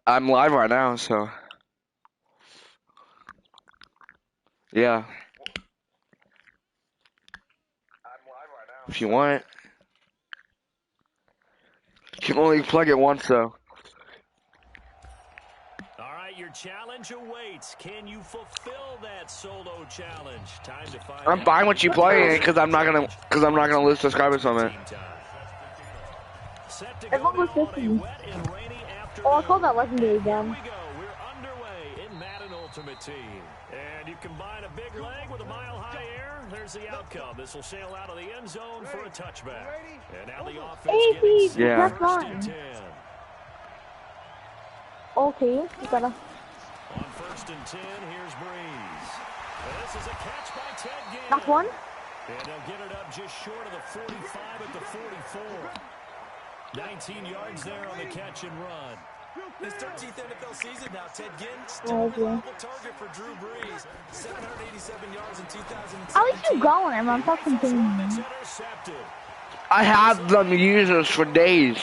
I'm live right now, so yeah. If you want, you can only plug it once, though. All right, your challenge awaits. Can you fulfill that solo challenge? Time to find I'm fine with you playing it because I'm not gonna lose subscribers from it. Everyone was 50. Oh, I call that legendary again. Here we go. We're underway in Madden Ultimate Team. And you combine a big leg with a mile-high air. There's the outcome. This will sail out of the end zone for a touchback. And now the offense getting set. Yeah. First and 10. Okay, you gotta. On first and 10, here's Breeze. And this is a catch by Ted Ginn. Knock one. And they'll get it up just short of the 45 at the 44. 19 yards there on the catch and run. His 13th NFL season now. Ted Ginn still a reliable target for Drew Brees. 787 yards in 2017. At least you going, I'm fucking kidding you. I have them users for days.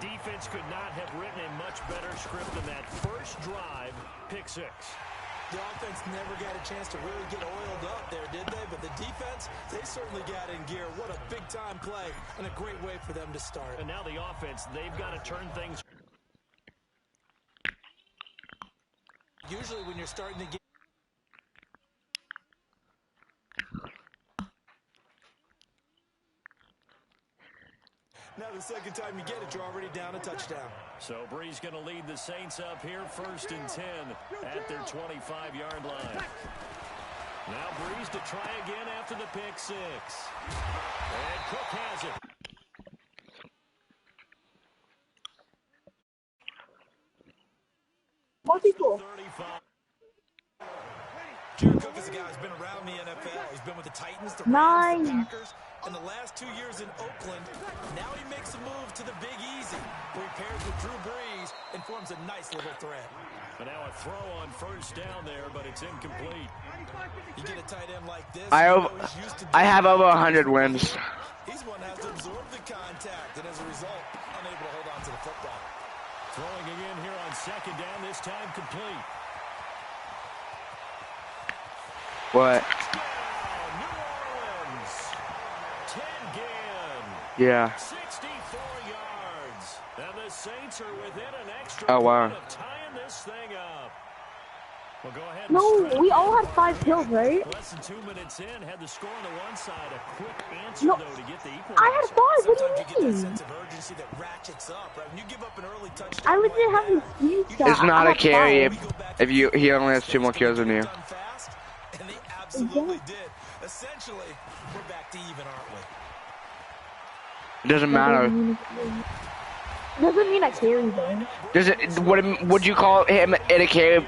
Defense could not have written a much better script than that first drive, pick six. The offense never got a chance to really get oiled up there, did they? But the defense, they certainly got in gear. What a big-time play and a great way for them to start. And now the offense, they've got to turn things. Usually when you're starting to get... Now the second time you get it, you're already down a touchdown. So Brees going to lead the Saints up here, first and 10 at their 25-yard line. Now Brees to try again after the pick six. And Cook has it. More people. 35. Jared Cook is a guy who's been around the NFL. He's been with the Titans, the Rams, the Packers, and the last 2 years in Oakland. Now he makes a move to the Big Easy, where he pairs with Drew Brees and forms a nice little threat. And now a throw on first down there, but it's incomplete. You get a tight end like this. I have over 100 wins. He's one that has to absorb the contact, and as a result, unable to hold on to the football. Throwing again here on second down, this time complete. What? New Orleans. Ted Ginn. Yeah. 64 yards. And the Saints are within an extra Oh, wow. point of tying this thing up. Well, go ahead. No, we all had 5 kills, right? Less than 2 minutes in, had the score on the one side. A quick answer, No, though, to get the equalizer. I had 5. What Sometimes you do get you that mean? sense of urgency that ratchets up, right? When you give up an early touchdown, I legit have the screenshot. It's not I a have carry 5. if he only has 2 more kills than you. and they absolutely did. Essentially, we're back to even, aren't we? It doesn't matter. Doesn't mean I carry though. Does it? Would you call him in a carry?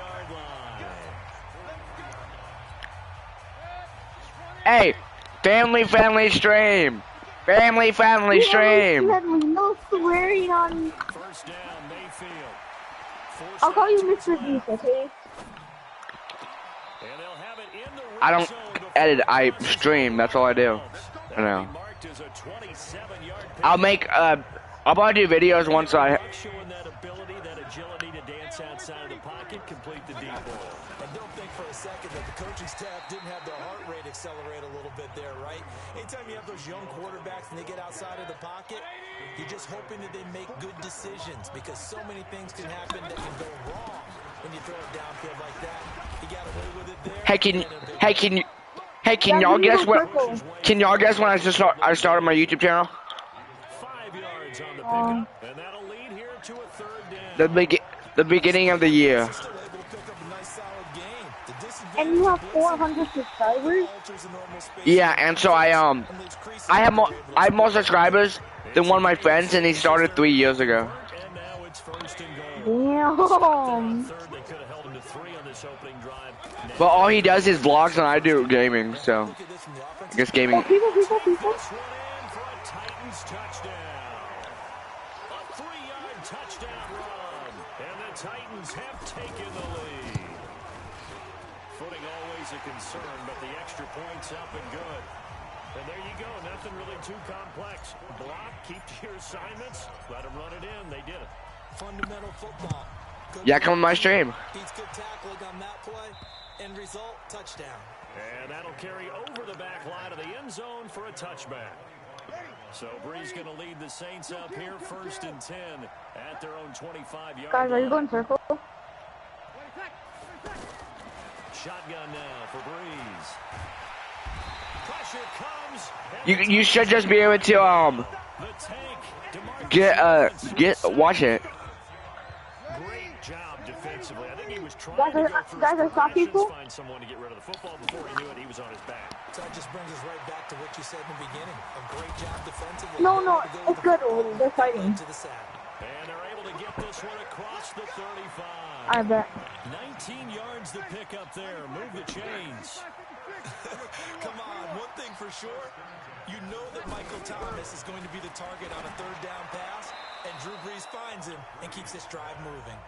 Hey, family-friendly stream. Family-friendly stream. No swearing on. First down, Mayfield. I'll call you Mr. Beast, okay? And they'll have it in the I don't edit. I stream. That's all I do. I know. marked as a 27-yard I'll make. I'll probably do videos once I. showing that ability, that agility to dance outside of the pocket, complete the deep ball. And don't think for a second that the coaching staff didn't have their heart rate accelerate a little bit there, right? Anytime you have those young quarterbacks and they get outside of the pocket, you're just hoping that they make good decisions because so many things can happen that can go wrong when you throw it downfield like that. He got away with it there. Can y'all guess what? Can y'all guess when I started my YouTube channel? 5 yards on the pickup, and that'll lead here to a third down. The beginning of the year. Still able to pick up a nice solid game. The disadvantage And you have 400 subscribers? alters the normal space. Yeah, and so I have more subscribers than one of my friends, and he started 3 years ago. And now it's first and goal. Damn. Third, they could have held him to 3 on this opening drive. But all he does is vlogs and I do gaming, so I guess gaming. People. This one in for a Titans touchdown. A 3-yard touchdown run. And the Titans have taken the lead. Footing always a concern, but the extra point's up and good. And there you go. Nothing really too complex. Block, keep to your assignments, let them run it in. They did it. Fundamental football. Good Yeah, come on my stream. Beats good tackling on that play. End result, touchdown. And that'll carry over the back line of the end zone for a touchback. So Bree's going to lead the Saints up here, 1st and 10 at their own 25-yard Guys, are you line. going circle? Shotgun now for Breeze. Pressure comes. You should just be able to The tank. get watch it. Great job defensively. I think he was trying Guys, to go through I saw progressions, people. find someone to get rid of the football. Before he knew it, he was on his back. So that just brings us right back to what you said in the beginning. A great job defensively. No, To go it's good. with They're fighting. to the sack. And they're able to get this one across the 35. I bet. 19 yards to pick up there. Move the chains. Come on, one thing for sure. You know that Michael Thomas is going to be the target on a 3rd down pass, and Drew Brees finds him and keeps this drive moving.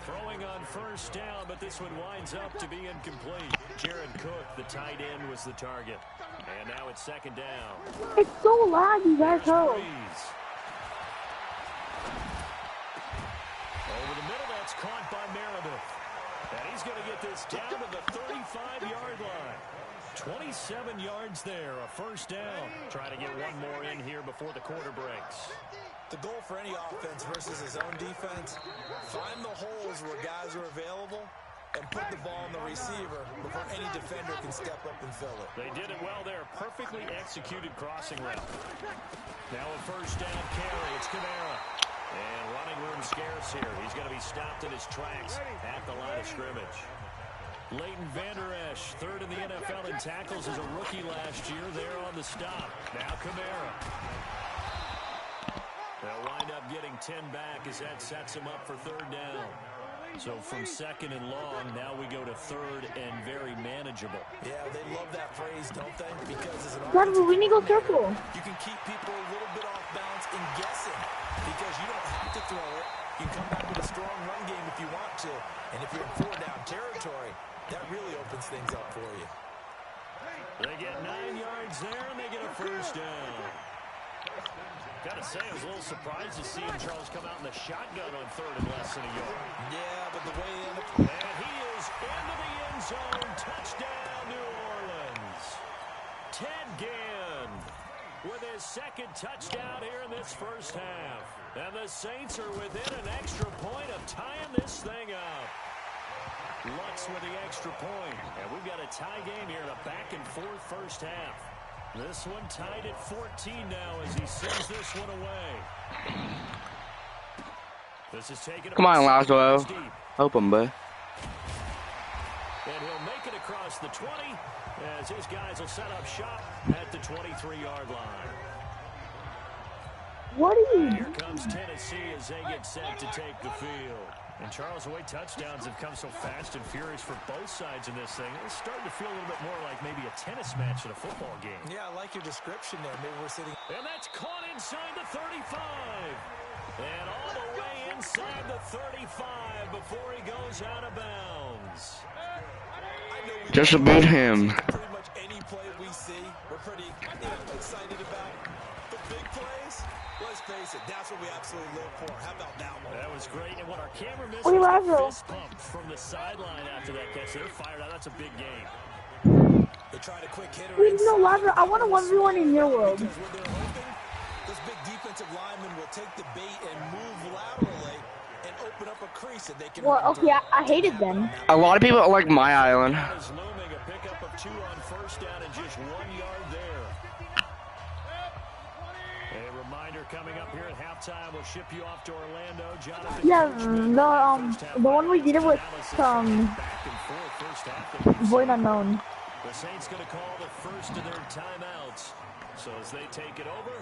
Throwing on 1st down, but this one winds up to be incomplete. Jared Cook, the tight end, was the target. And now it's 2nd down. It's so laggy, guys. Oh. Brees. Over the middle, that's caught by Meredith. And he's going to get this down to the 35-yard line. 27 yards there, a 1st down. Trying to get one more in here before the quarter breaks. The goal for any offense versus his own defense, find the holes where guys are available and put the ball in the receiver before any defender can step up and fill it. They did it well there. Perfectly executed crossing route. Now a 1st down carry. It's Kamara. And running room scarce here. He's going to be stopped in his tracks at the line of scrimmage. Leighton Vander Esch, 3rd in the NFL in tackles as a rookie last year. There on the stop. Now Kamara. They'll wind up getting 10 back as that sets him up for 3rd down. So from 2nd and long, now we go to 3rd and very manageable. Yeah, they love that phrase, don't they? Because as an Guys, we need to go circle. you can keep people a little bit off balance and guessing because you don't have to throw it. You can come back with a strong run game if you want to. And if you're in 4-down territory, that really opens things up for you. They get 9 yards there, and they get a 1st down. Gotta say, I was a little surprised to see him, Charles, come out in the shotgun on 3rd and less than a yard. Yeah, but the way they end up... And he is into the end zone. Touchdown, New Orleans. Ted Ginn with his 2nd touchdown here in this 1st half. And the Saints are within an extra point of tying this thing up. Lutz with the extra point. And we've got a tie game here in a back-and-forth 1st half. This one tied at 14 now as he sends this one away. This is taken. Come on, Laszlo. Open, bud. And he'll make it across the 20 as his guys will set up shop at the 23-yard line. What are you? Here comes Tennessee as they get set to take the field. And Charles, the way touchdowns have come so fast and furious for both sides in this thing, it's starting to feel a little bit more like maybe a tennis match at a football game. Yeah, I like your description there. Maybe we're sitting... And that's caught inside the 35. And all the way inside the 35 before he goes out of bounds. Just about him. Pretty much any play we see, we're pretty excited about. The big plays, let's face it, that's what we absolutely live for. How about that one? That was great. And what our camera missed Wait, was the Lazaro. fist pump from the sideline after that catch. They're fired out. That's a big game. They tried a quick hitter. Wait, no, Lazaro. I want a 1v1 in your world. Because what they're hoping, this big defensive lineman will take the bait and move laterally and open up a crease that they can... Well, okay, I hated them. A lot of people like my island. Is looming a pickup of 2 on 1st down and just 1 yard there. A reminder coming up here at halftime. We'll ship you off to Orlando. Jonathan Yeah, Coachman, the one we did it with back and forth first half. Void Unknown. The Saints going to call the first of their timeouts. So as they take it over,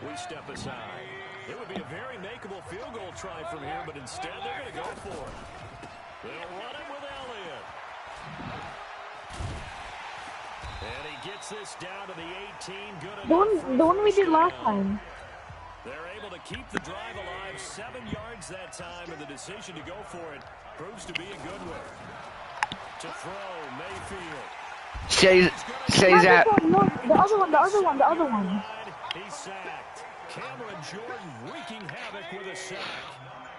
we step aside. It would be a very makeable field goal try from here, but instead they're going to go for it. They'll run it with Elliott. And he gets this down to the 18. Good enough. The one we did last time. They're able to keep the drive alive, 7 yards that time, and the decision to go for it proves to be a good one. To throw, Mayfield. Says that. No, the other one. He's sacked. Cameron Jordan wreaking havoc with a sack.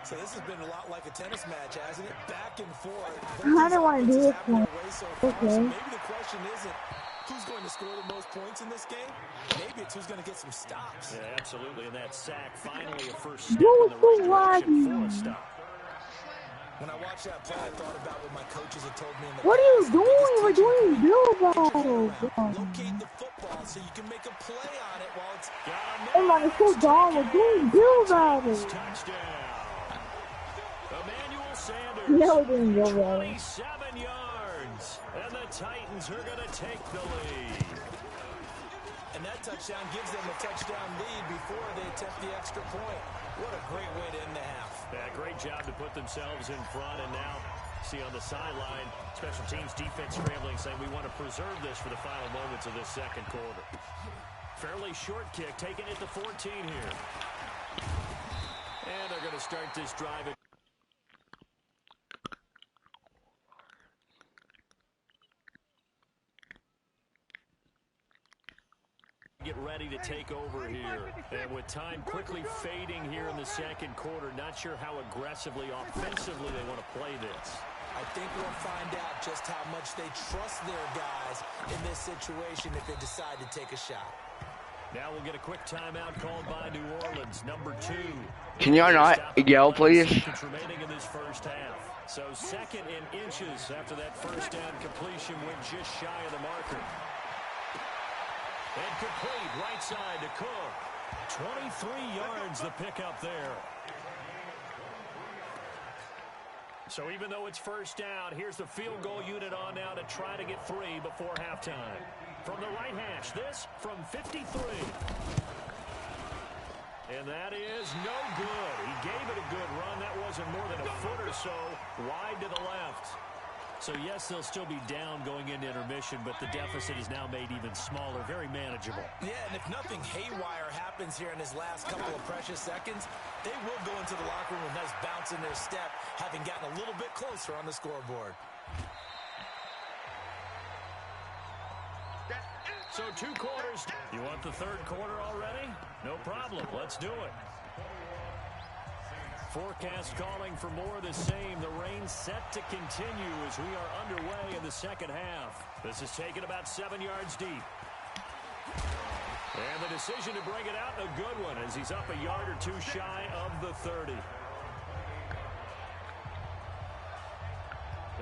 So this has been a lot like a tennis match, hasn't it? Back and forth. I don't want to do this one. Okay. So maybe the question isn't who's going to score the most points in this game. Maybe it's who's going to get some stops. Yeah, absolutely. And that sack, finally a first step in the right direction for a stop. When I watched that play, I thought about what my coaches had told me in the What are you doing? We're doing build battles. Locate the football so you can make a play on it while it's... Hey man, it's so dumb. We're doing build battles. Emmanuel Sanders. Yeah, we're doing build battles. 27 yards. And the Titans are going to take the lead. And that touchdown gives them a touchdown lead before they attempt the extra point. What a great way to end the half. Yeah, great job to put themselves in front. And now, see on the sideline, special teams defense scrambling, saying we want to preserve this for the final moments of this second quarter. Fairly short kick, taking it to 14 here. And they're going to start this drive. Get ready to take over here. And with time quickly fading here in the second quarter, not sure how aggressively, offensively they want to play this. I think we'll find out just how much they trust their guys in this situation if they decide to take a shot. Now we'll get a quick timeout called by New Orleans, number 2. Can y'all not yell, please? Remaining in this first half. So second in inches after that first down completion went just shy of the marker. And complete right side to Cook. 23 yards the pickup there. So even though it's first down, here's the field goal unit on now to try to get 3 before halftime. From the right hash, this from 53. And that is no good. He gave it a good run. That wasn't more than a foot or so wide to the left. So, yes, they'll still be down going into intermission, but the deficit is now made even smaller, very manageable. Yeah, and if nothing haywire happens here in his last couple of precious seconds, they will go into the locker room with a nice bounce in their step, having gotten a little bit closer on the scoreboard. So 2 quarters. You want the third quarter already? No problem. Let's do it. Forecast calling for more of the same. The rain set to continue as we are underway in the second half. This is taken about 7 yards deep. And the decision to bring it out, a good one, as he's up a yard or 2 shy of the 30.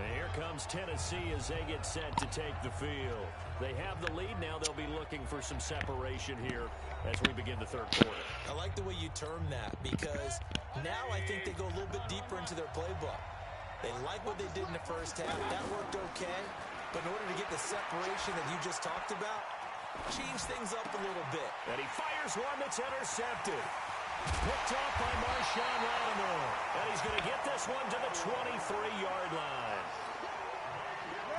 And here comes Tennessee as they get set to take the field. They have the lead now. They'll be looking for some separation here as we begin the third quarter. I like the way you term that because now I think they go a little bit deeper into their playbook. They like what they did in the first half. That worked okay. But in order to get the separation that you just talked about, change things up a little bit. And he fires one that's intercepted. Picked off by Marshawn Lattimore. And he's going to get this one to the 23-yard line.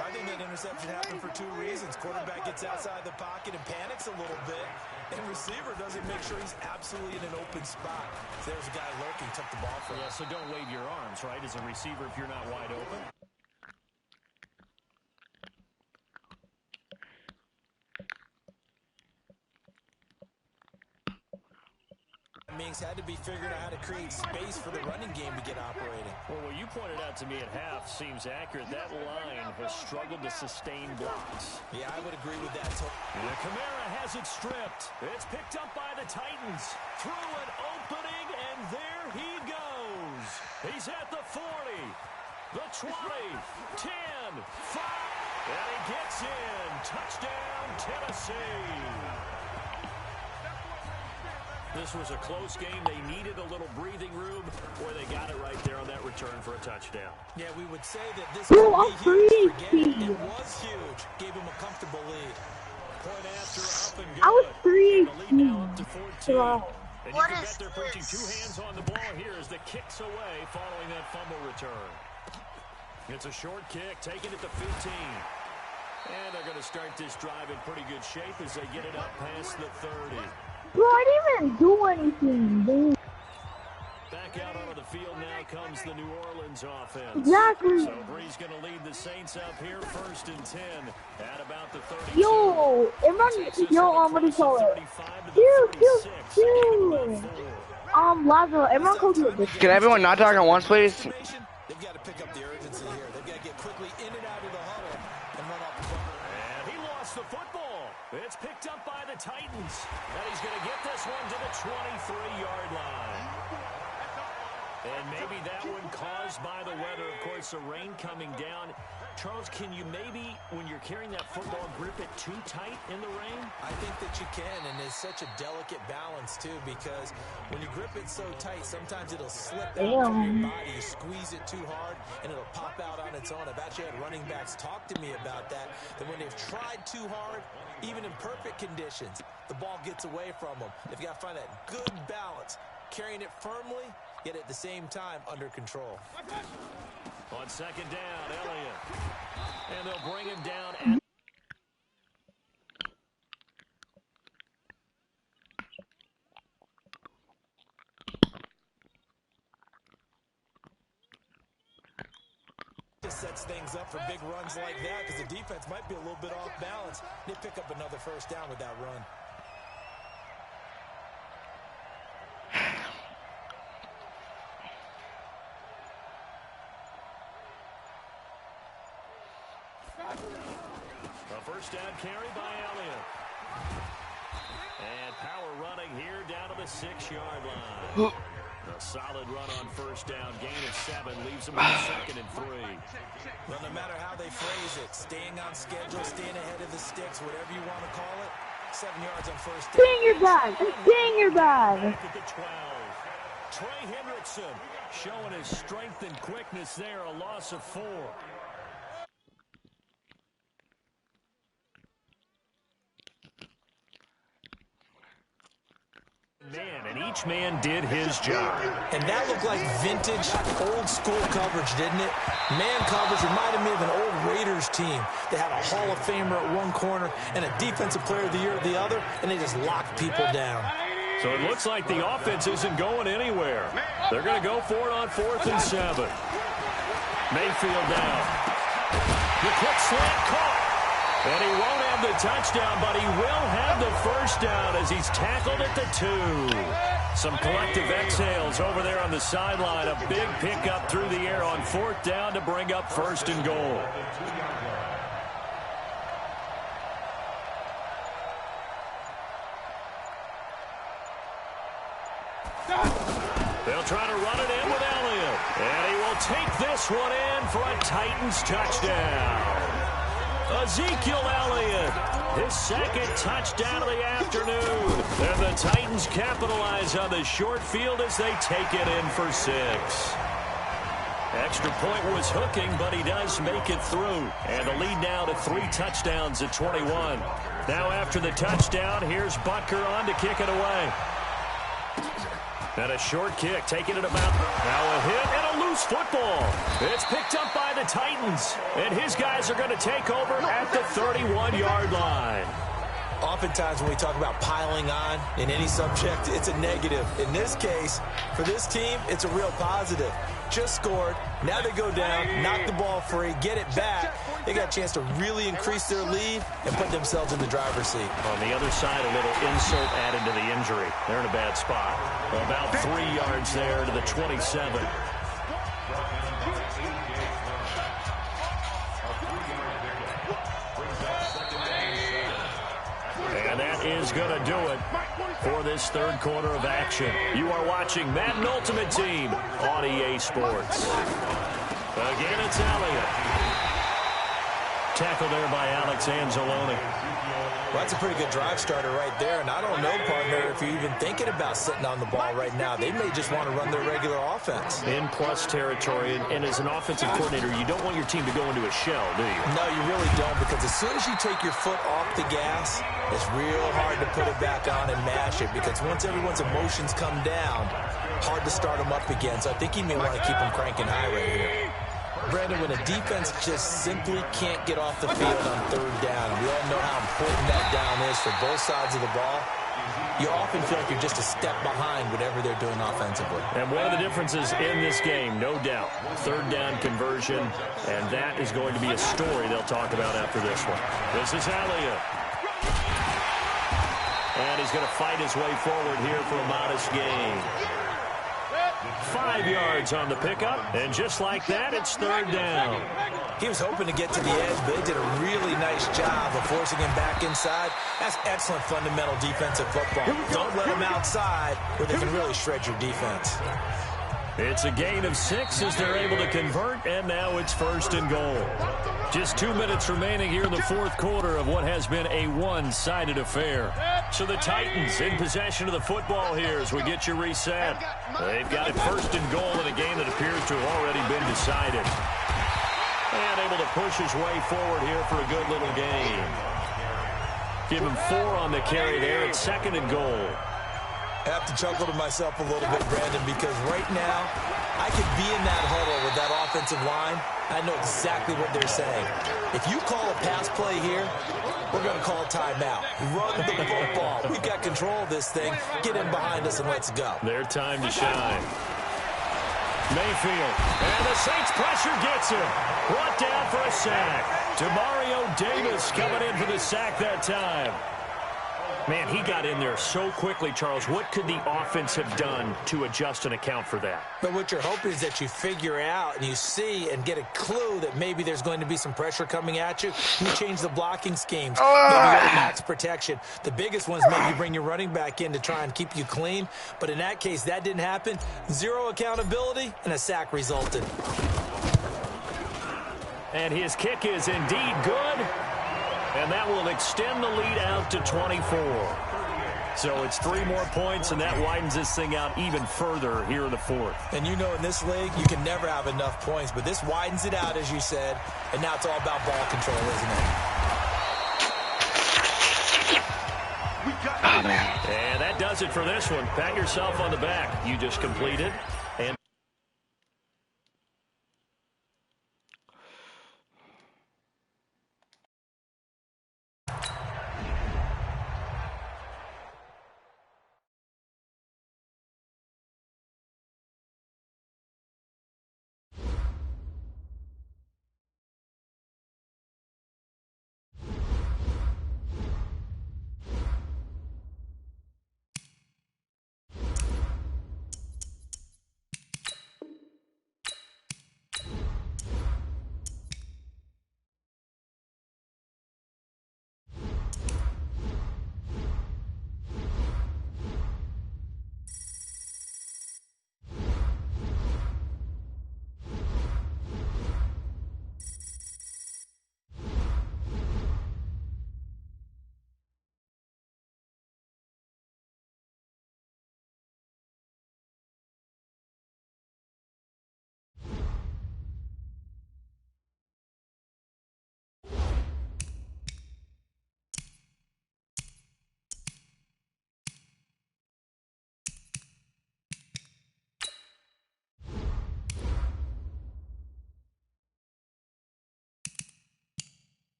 I think that interception happened for 2 reasons. Quarterback gets outside the pocket and panics a little bit. And receiver doesn't make sure he's absolutely in an open spot. So there's a guy lurking, took the ball from him. Yeah, so don't wave your arms, right, as a receiver if you're not wide open. Mings had to be figuring out how to create space for the running game to get operating. Well, what you pointed out to me at half seems accurate. That line has struggled to sustain blocks. Yeah, I would agree with that. And Kamara has it stripped. It's picked up by the Titans. Through an opening, and there he goes. He's at the 40, the 20, 10, 5, and he gets in. Touchdown, Tennessee. This was a close game. They needed a little breathing room, or they got it right there on that return for a touchdown. Yeah, we would say that this could be huge. It was huge. Gave him a comfortable lead. Point after, up and good. I was 3. The lead now up to 14. And you can bet they're preaching 2 hands on the ball here as the kick's away following that fumble return. It's a short kick, taken at the 15. And they're going to start this drive in pretty good shape as they get it up past the 30. Bro, I didn't even do anything, dude. Back out onto the field now comes the New Orleans offense. Exactly. So Bree's going to lead the Saints up here 1st and 10 at about the 32. Yo, everyone, what do you call it? Dude. Lazo, everyone calls you a bitch. Can everyone not talk at once, please? They've got to pick up the urgency here. They've got to get quickly in and out of the huddle and run off the ball. And he lost the football. It's picked up by the Titans. And he's going to get this one to the 23-yard line. And maybe that one caused by the weather. Of course, the rain coming down. Charles, can you maybe, when you're carrying that football, grip it too tight in the rain? I think that you can, and it's such a delicate balance, too, because when you grip it so tight, sometimes it'll slip out from your body. You squeeze it too hard, and it'll pop out on its own. I've actually had running backs talk to me about that when they've tried too hard, even in perfect conditions, the ball gets away from them. They've got to find that good balance, carrying it firmly, yet at the same time under control. On 2nd down, Elliott. And they'll bring him down at just sets things up for big runs like that because the defense might be a little bit off balance. They pick up another 1st down with that run. a 1st down carry by Elliott. And power running here down to the 6-yard line. A solid run on 1st down, gain of 7, leaves them with a 2nd and 3. Well, no matter how they phrase it, staying on schedule, staying ahead of the sticks, whatever you want to call it, 7 yards on 1st down. Dang your bag! Dang your bag! Back at the 12. Trey Hendrickson showing his strength and quickness there, a loss of 4. Man, and each man did his job. And that looked like vintage, old-school coverage, didn't it? Man coverage reminded me of an old Raiders team. They had a Hall of Famer at one corner and a Defensive Player of the Year at the other, and they just locked people down. So it looks like the offense isn't going anywhere. They're going to go for it on 4th and 7. Mayfield down. The quick slant caught. And he won't have the touchdown, but he will have the 1st down as he's tackled at the 2. Some collective exhales over there on the sideline. A big pickup through the air on 4th down to bring up 1st and goal. They'll try to run it in with Elliott. And he will take this one in for a Titans touchdown. Ezekiel Elliott, his 2nd touchdown of the afternoon. And the Titans capitalize on the short field as they take it in for 6. Extra point was hooking, but he does make it through. And the lead now to 3 touchdowns at 21. Now after the touchdown, here's Butker on to kick it away. And a short kick, taking it about, now a hit and a loose football. It's picked up by the Titans, and his guys are going to take over at the 31-yard line. Oftentimes when we talk about piling on in any subject, it's a negative. In this case, for this team, it's a real positive. Just scored, now they go down, knock the ball free, get it back. They got a chance to really increase their lead and put themselves in the driver's seat. On the other side, a little insult added to the injury. They're in a bad spot. About 3 yards there to the 27. And that is going to do it for this 3rd quarter of action. You are watching Madden Ultimate Team on EA Sports. Again, it's Elliott. tackle there by Alex Anzalone. Well, that's a pretty good drive starter right there. And I don't know, partner, if you're even thinking about sitting on the ball right now. They may just want to run their regular offense. In plus territory. And as an offensive coordinator, you don't want your team to go into a shell, do you? No, you really don't, because as soon as you take your foot off the gas, it's real hard to put it back on and mash it, because once everyone's emotions come down, hard to start them up again. So I think you may want to keep them cranking high right here. Brandon, when a defense just simply can't get off the field on third down, we all know how important that down is for both sides of the ball, you often feel like you're just a step behind whatever they're doing offensively. And one of the differences in this game, no doubt, third down conversion, and that is going to be a story they'll talk about after this one. This is Elliott. And he's going to fight his way forward here for a modest gain. 5 yards on the pickup, and just like that, it's third down. He was hoping to get to the edge, but they did a really nice job of forcing him back inside. That's excellent fundamental defensive football. Don't let him outside where they can really shred your defense. It's a gain of 6 as they're able to convert, and now it's first and goal. Just 2 minutes remaining here in the fourth quarter of what has been a one-sided affair. So the Titans in possession of the football here as we get you reset. They've got it first and goal in a game that appears to have already been decided. And able to push his way forward here for a good little gain. Give him 4 on the carry there. It's second and goal. I have to chuckle to myself a little bit, Brandon, because right now I could be in that huddle with that offensive line. I know exactly what they're saying. If you call a pass play here, we're going to call a timeout. Run the football. We've got control of this thing. Get in behind us and let's go. Their time to shine. Mayfield. And the Saints pressure gets him. Brought down for a sack. Demario Davis coming in for the sack that time. Man, he got in there so quickly, Charles. What could the offense have done to adjust and account for that? But what you're hoping is that you figure out and you see and get a clue that maybe there's going to be some pressure coming at you. You change the blocking schemes. Maybe you go max protection. The biggest ones maybe bring your running back in to try and keep you clean. But in that case, that didn't happen. 0 accountability, and a sack resulted. And his kick is indeed good. And that will extend the lead out to 24. So it's 3 more points, and that widens this thing out even further here in the fourth. And you know in this league, you can never have enough points, but this widens it out, as you said, and now it's all about ball control, isn't it? Oh, man. And that does it for this one. Pat yourself on the back. You just completed. And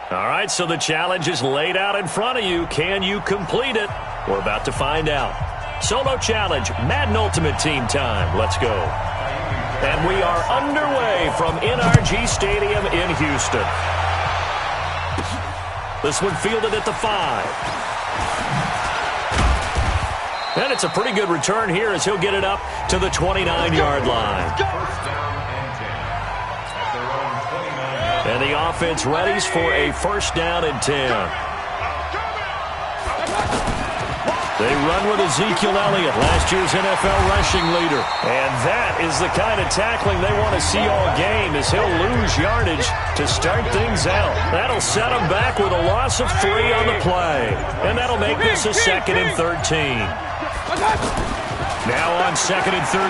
All right, so the challenge is laid out in front of you. Can you complete it? We're about to find out. Solo challenge, Madden Ultimate Team time. Let's go. And we are underway from NRG Stadium in Houston. This one fielded at the 5. And it's a pretty good return here as he'll get it up to the 29-yard line. And the offense readies for a first down and 10. They run with Ezekiel Elliott, last year's NFL rushing leader. And that is the kind of tackling they want to see all game, as he'll lose yardage to start things out. That'll set him back with a loss of 3 on the play. And that'll make this a 2nd and 13. Now on 2nd and 13,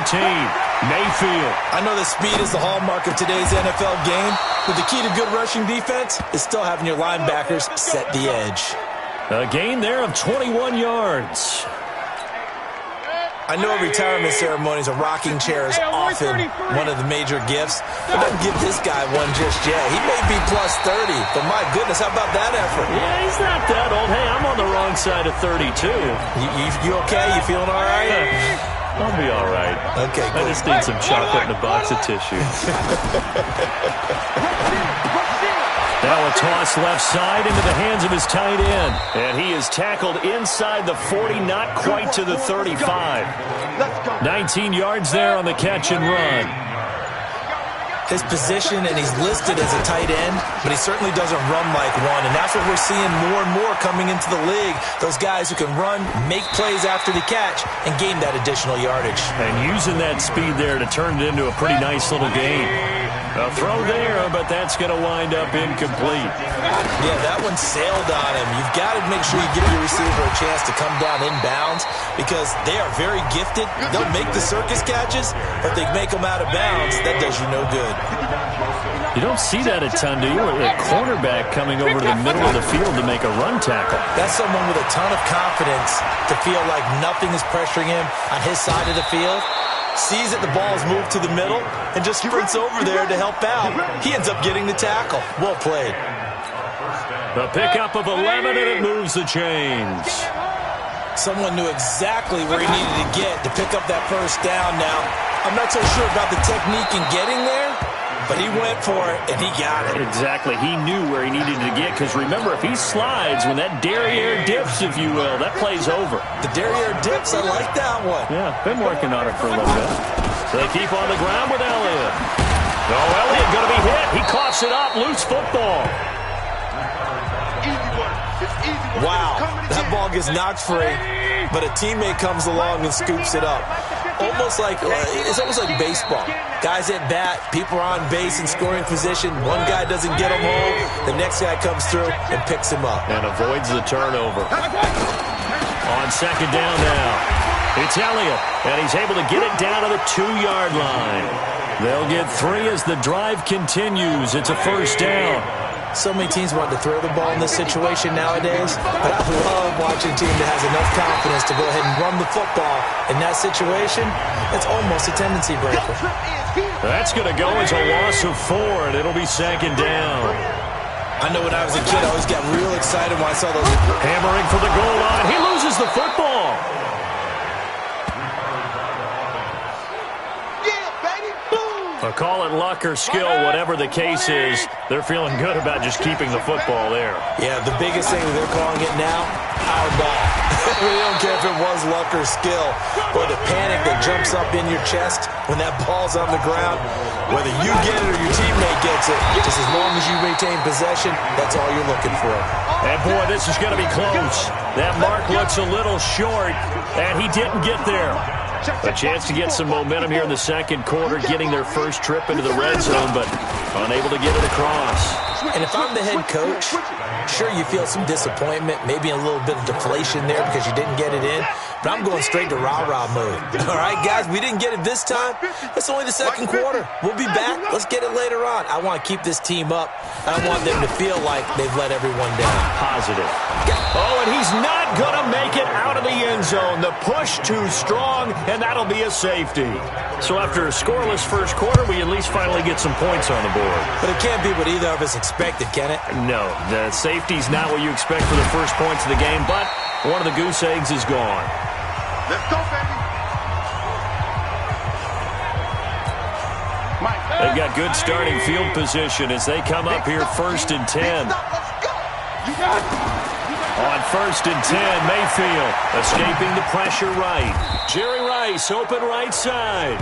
Mayfield. I know that speed is the hallmark of today's NFL game, but the key to good rushing defense is still having your linebackers set the edge. A gain there of 21 yards. I know retirement ceremonies, a rocking chair is often one of the major gifts, but don't give this guy one just yet. He may be plus 30, but my goodness, how about that effort? Yeah, he's not that old. Hey, I'm on the wrong side of 32. You okay? You feeling all right? I'll be all right. Okay, cool. I just need some chocolate and a box of tissue. Now a toss left side into the hands of his tight end. And he is tackled inside the 40, not quite to the 35. 19 yards there on the catch and run. His position, and he's listed as a tight end, but he certainly doesn't run like one, and that's what we're seeing more and more coming into the league. Those guys who can run, make plays after the catch, and gain that additional yardage. And using that speed there to turn it into a pretty nice little gain. A throw there, but that's going to wind up incomplete. Yeah, that one sailed on him. You've got to make sure you give your receiver a chance to come down inbounds because they are very gifted. They'll make the circus catches, but they make them out of bounds. That does you no good. You don't see that a ton, do you? A cornerback coming over to the middle of the field to make a run tackle. That's someone with a ton of confidence to feel like nothing is pressuring him on his side of the field. Sees that the ball is moved to the middle and just sprints over there to help out. He ends up getting the tackle. Well played. The pickup of 11, and it moves the chains. Someone knew exactly where he needed to get to pick up that first down now. I'm not so sure about the technique in getting there, but he went for it, and he got it. Exactly. He knew where he needed to get, because remember, if he slides, when that derriere dips, if you will, that play's over. The derriere dips, I like that one. Yeah, been working on it for a little bit. They keep on the ground with Elliott. No, Elliott going to be hit. He coughs it up. Loose football. Wow, that ball gets knocked free, but a teammate comes along and scoops it up. It's almost like baseball. Guys at bat, people are on base in scoring position. One guy doesn't get him home. The next guy comes through and picks him up. And avoids the turnover. On second down now, it's Elliott, and he's able to get it down to the 2-yard line. They'll get 3 as the drive continues. It's a first down. So many teams want to throw the ball in this situation nowadays, but I love watching a team that has enough confidence to go ahead and run the football. In that situation, it's almost a tendency breaker. That's going to go as a loss of 4, and it'll be second down. I know when I was a kid, I always got real excited when I saw those. Hammering for the goal line. He loses the football. Call it luck or skill, whatever the case is, they're feeling good about just keeping the football there. Yeah, the biggest thing they're calling it now, our ball. We don't care if it was luck or skill, or the panic that jumps up in your chest when that ball's on the ground. Whether you get it or your teammate gets it, just as long as you retain possession, that's all you're looking for. And boy, this is going to be close. That mark looks a little short, and he didn't get there. A chance to get some momentum here in the second quarter, getting their first trip into the red zone, but unable to get it across. And if I'm the head coach, Sure, you feel some disappointment, maybe a little bit of deflation there because you didn't get it in, but I'm going straight to rah-rah mode. All right, guys, we didn't get it this time. It's only the second quarter. We'll be back. Let's get it later on. I want to keep this team up. I want them to feel like they've let everyone down. Positive. Oh, and he's not going to make it out of the end zone. The push too strong, and that'll be a safety. So after a scoreless first quarter, we at least finally get some points on the board. But it can't be what either of us expected, can it? No, the safety's not what you expect for the first points of the game, but one of the goose eggs is gone. Let's go, baby. They've got good starting field position as they come up here 1st and 10. On 1st and 10, Mayfield escaping the pressure right. Jerry Rice open right side.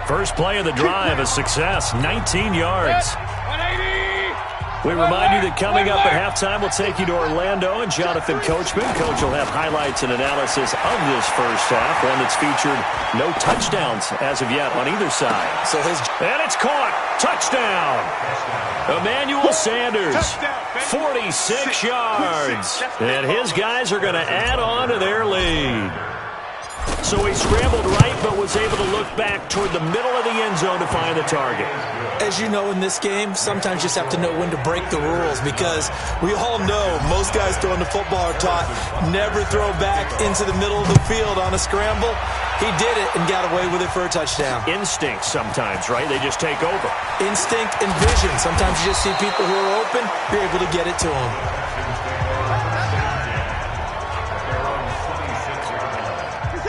First play of the drive, a success, 19 yards. We remind you that coming up at halftime, we'll take you to Orlando and Jonathan Coachman. Coach will have highlights and analysis of this first half, one that's featured no touchdowns as of yet on either side. And it's caught. Touchdown. Emmanuel Sanders, 46 yards. And his guys are going to add on to their lead. So he scrambled right, but was able to look back toward the middle of the end zone to find the target. As you know, in this game, sometimes you just have to know when to break the rules, because we all know most guys throwing the football are taught never throw back into the middle of the field on a scramble. He did it and got away with it for a touchdown. Instinct sometimes, right? They just take over. Instinct and vision. Sometimes you just see people who are open, you're able to get it to them.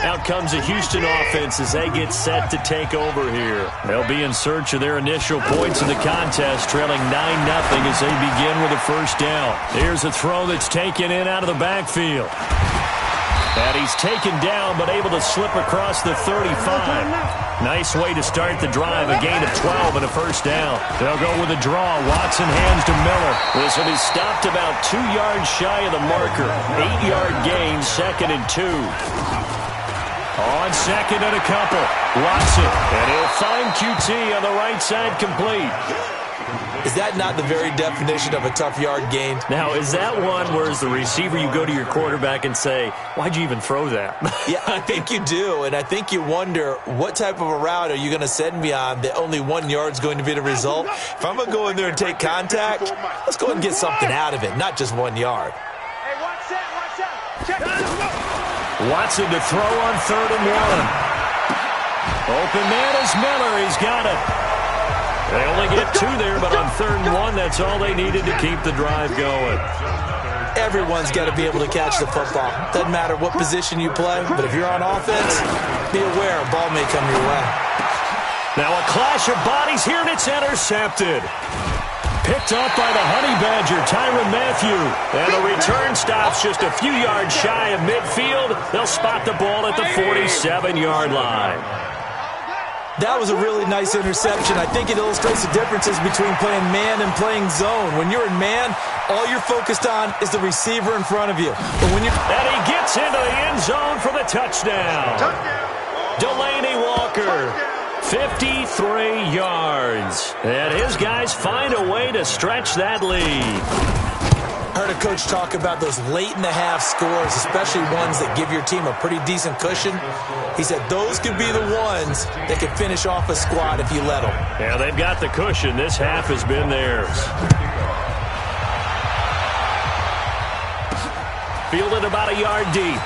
Out comes a Houston offense as they get set to take over here. They'll be in search of their initial points in the contest, trailing 9-0 as they begin with a first down. Here's a throw that's taken in out of the backfield. And he's taken down, but able to slip across the 35. Nice way to start the drive, a gain of 12 and a first down. They'll go with a draw. Watson hands to Miller. This will be stopped about 2 yards shy of the marker. 8-yard gain, 2nd and 2. On 2nd and a couple, Watson, and he'll find QT on the right side complete. Is that not the very definition of a tough yard gain? Now, is that one where as the receiver you go to your quarterback and say, why'd you even throw that? Yeah, I think you do, and I think you wonder what type of a route are you going to send me on that only 1 yard's going to be the result? If I'm going to go in there and take contact, let's go and get something out of it, not just 1 yard. Hey, watch that. Check it. Watson to throw on 3rd and 1. Open man is Miller. He's got it. They only get 2 there, but on 3rd and 1, that's all they needed to keep the drive going. Everyone's got to be able to catch the football. Doesn't matter what position you play, but if you're on offense, be aware a ball may come your way. Now a clash of bodies here, and it's intercepted. Picked up by the Honey Badger, Tyrann Mathieu. And the return stops just a few yards shy of midfield. They'll spot the ball at the 47-yard line. That was a really nice interception. I think it illustrates the differences between playing man and playing zone. When you're in man, all you're focused on is the receiver in front of you. But when you're... And he gets into the end zone for the touchdown. Delaney Walker. 53 yards. And his guys find a way to stretch that lead. I heard a coach talk about those late-in-the-half scores, especially ones that give your team a pretty decent cushion. He said those could be the ones that could finish off a squad if you let them. Yeah, they've got the cushion. This half has been theirs. Fielded about a yard deep.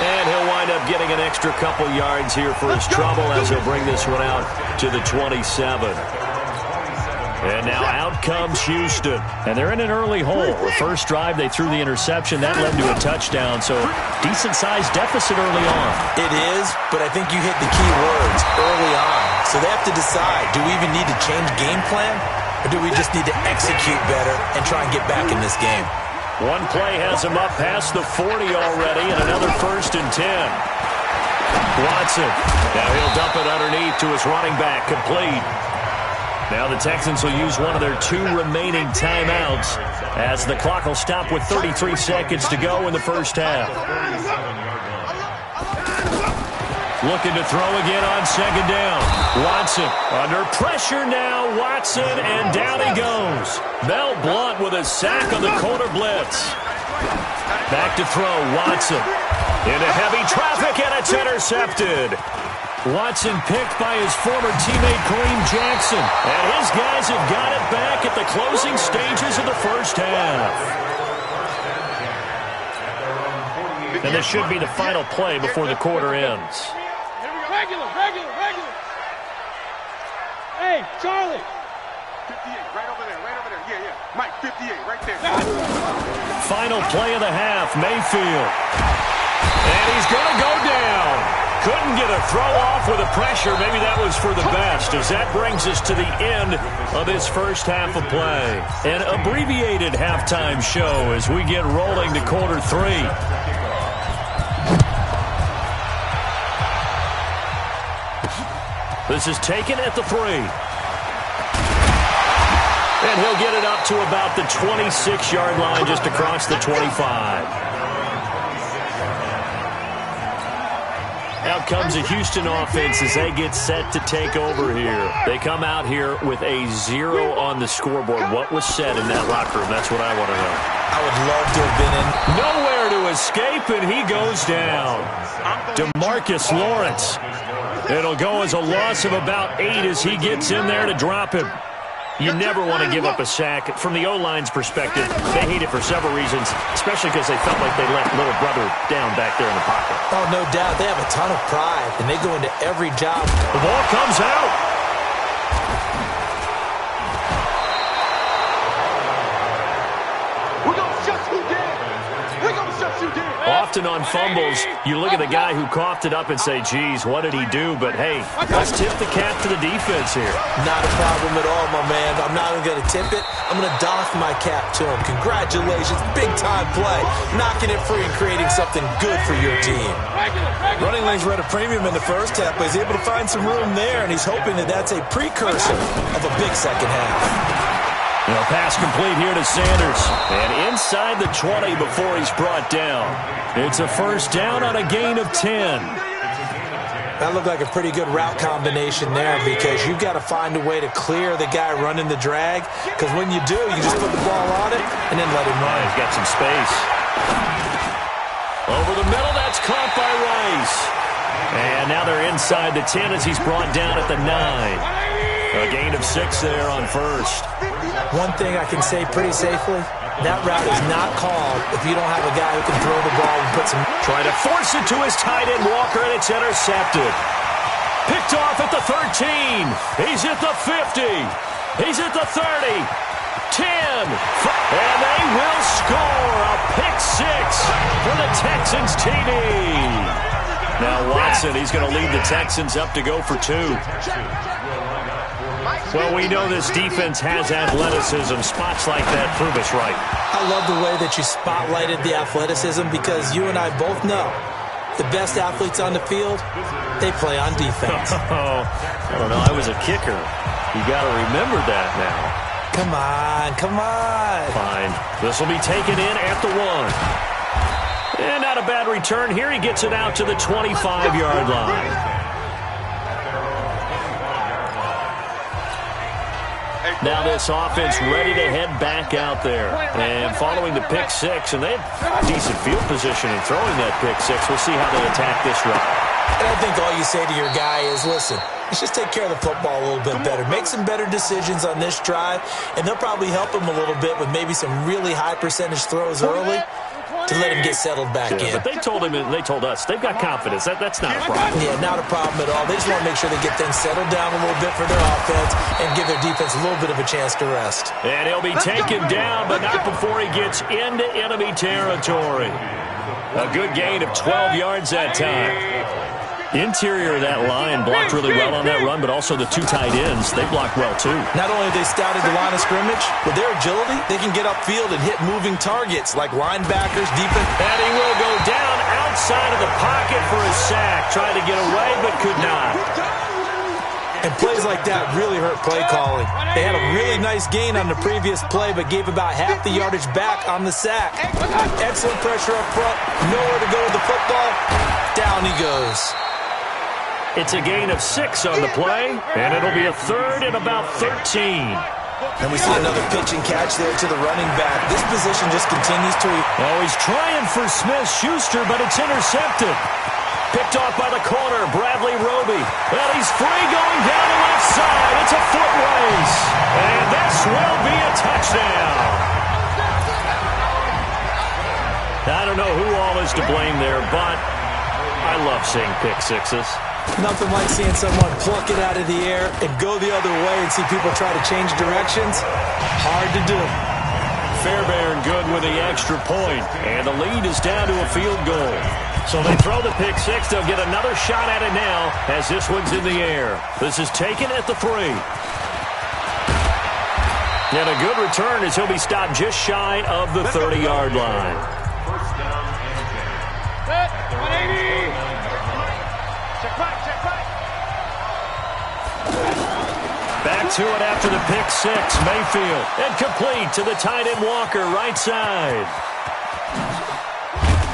And he'll wind up getting an extra couple yards here for his trouble as he'll bring this one out to the 27. And now out comes Houston. And they're in an early hole. The first drive, they threw the interception. That led to a touchdown. So decent-sized deficit early on. It is, but I think you hit the key words early on. So they have to decide, do we even need to change game plan? Or do we just need to execute better and try and get back in this game? One play has him up past the 40 already, and another 1st and 10. Watson. Now he'll dump it underneath to his running back, complete. Now the Texans will use one of their 2 remaining timeouts as the clock will stop with 33 seconds to go in the first half. Looking to throw again on second down. Watson under pressure now. Watson, and down he goes. Mel Blount with a sack on the corner blitz. Back to throw. Watson into heavy traffic, and it's intercepted. Watson picked by his former teammate Kareem Jackson. And his guys have got it back at the closing stages of the first half. And this should be the final play before the quarter ends. Regular. Hey, Charlie. 58, right over there. Yeah. Mike, 58, right there. Final play of the half, Mayfield. And he's going to go down. Couldn't get a throw off with the pressure. Maybe that was for the best, as that brings us to the end of this first half of play. An abbreviated halftime show as we get rolling to quarter three. This is taken at the 3. And he'll get it up to about the 26-yard line, just across the 25. Out comes a Houston offense as they get set to take over here. They come out here with a 0 on the scoreboard. What was said in that locker room? That's what I want to know. I would love to have been in. Nowhere to escape, and he goes down. DeMarcus Lawrence. It'll go as a loss of about 8 as he gets in there to drop him. You never want to give up a sack. From the O-line's perspective, they hate it for several reasons, especially because they felt like they let little brother down back there in the pocket. Oh, no doubt. They have a ton of pride, and they go into every job. The ball comes out. We're going to shut you down. We're going to shut you down. Often on fumbles, you look at the guy who coughed it up and say, geez, what did he do? But, hey, let's tip the cap to the defense here. Not a problem at all, my man. I'm not even going to tip it. I'm going to doff my cap to him. Congratulations. Big-time play. Knocking it free and creating something good for your team. Running lanes were at a premium in the first half, but he's able to find some room there, and he's hoping that that's a precursor of a big second half. Pass complete here to Sanders. And inside the 20 before he's brought down. It's a first down on a gain of 10. That looked like a pretty good route combination there, because you've got to find a way to clear the guy running the drag, because when you do, you just put the ball on it and then let him run. He's got some space. Over the middle, that's caught by Rice. And now they're inside the 10 as he's brought down at the 9. A gain of 6 there on first. One thing I can say pretty safely, that route is not called if you don't have a guy who can throw the ball and put some... Trying to force it to his tight end, Walker, and it's intercepted. Picked off at the 13. He's at the 50. He's at the 30. 10. And they will score a pick 6 for the Texans TD. Now Watson, he's going to lead the Texans up to go for 2. Well, we know this defense has athleticism. Spots like that prove us right. I love the way that you spotlighted the athleticism, because you and I both know the best athletes on the field, they play on defense. I don't know. I was a kicker. You got to remember that now. Come on. Fine. This will be taken in at the 1. And not a bad return here. He gets it out to the 25-yard line. Now this offense ready to head back out there. And following the pick 6, and they have decent field position in throwing that pick 6. We'll see how they attack this run. And I think all you say to your guy is, listen, let's just take care of the football a little bit better. Make some better decisions on this drive, and they'll probably help him a little bit with maybe some really high percentage throws early to let him get settled back in. But they told him, and they told us, they've got confidence. That's not a problem. Yeah, not a problem at all. They just want to make sure they get things settled down a little bit for their offense and give their defense a little bit of a chance to rest. And he'll be taken down, but not before he gets into enemy territory. A good gain of 12 yards that time. Interior of that line blocked really well on that run, but also the 2 tight ends, they blocked well too. Not only have they scouted the line of scrimmage, with their agility, they can get upfield and hit moving targets like linebackers, defense. And he will go down outside of the pocket for a sack. Tried to get away, but could not. And plays like that really hurt play calling. They had a really nice gain on the previous play, but gave about half the yardage back on the sack. Excellent pressure up front. Nowhere to go with the football. Down he goes. It's a gain of 6 on the play, and it'll be a third and about 13. And we see another pitch and catch there to the running back. This position just continues to... Oh, he's trying for Smith-Schuster, but it's intercepted. Picked off by the corner, Bradley Roby. Well, he's free going down the left side. It's a foot race. And this will be a touchdown. I don't know who all is to blame there, but I love seeing pick sixes. Nothing like seeing someone pluck it out of the air and go the other way and see people try to change directions. Hard to do. Fairbairn good with the extra point, and the lead is down to a field goal. So they throw the pick six. They'll get another shot at it now as this one's in the air. This is taken at the 3. And a good return as he'll be stopped just shy of the 30-yard line. First down and 10. 180. Check back, check back. Back to it after the pick six. Mayfield. And complete to the tight end Walker, right side.